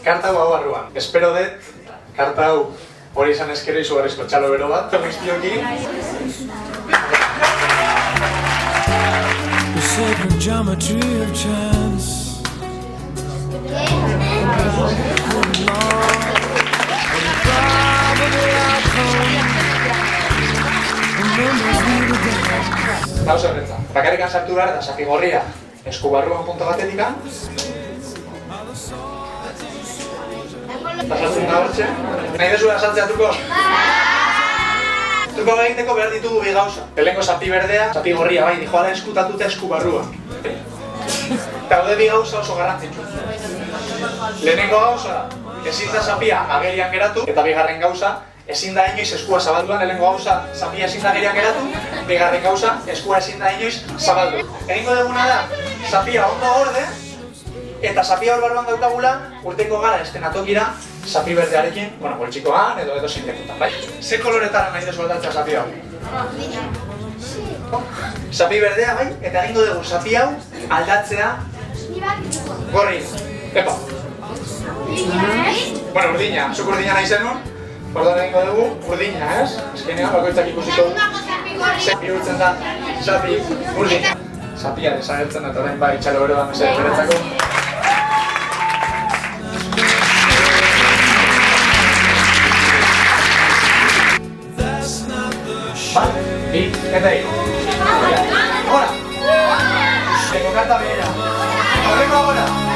Karta hau barruan. Espero dut, karta hau hori izan eskero izugarrizko txalo bero bat. Guztioki. The sacred geometry of chance. Gauza horretza. Bakarrikan sartu behar eta zapi gorria esku barruan punta batetikan. Pasatzen da hortxe. Nahi dezu asaltzea truko? Truko egiteko behar ditugu bi gauza. Lehenko zapi berdea, zapi gorria bai, dijoala eskutatuta esku barruan. Eta haude bi gauza oso garrantzitsu. Lehenengo gauza, ezin da zapia agerian geratu, eta bigarren gauza, ezin da inoiz eskua zabalduan. Lehenengo gauza, zapia ezin da agerian geratu, bigarren gauza, eskua ezin da inoiz zabaldu. Egingo duguna da, zapia ondo gorde, eta zapia hor barruan daukagula, urtengo gara estenatokira, zapi berdearekin, bueno, poltsikoan edo zintekutan, bai? Ze koloretara nahi dezu aldatzea zapi hau? Zapi berdea, bai? Eta egingo dugu zapi hau aldatzea gorri. Epa! Bueno, urdina, zuk urdina nahi zenun, orduan egingo dugu urdina, ez? Eskenean, bakoitzak ikusiko du. Zapi urtzen da, zapi urdina. Zapia desagertzen eta orain bai txalo bero da mesede beretzako. Bat, bi, eta hiru. Hora! Tengo karta behera. Horreko agora!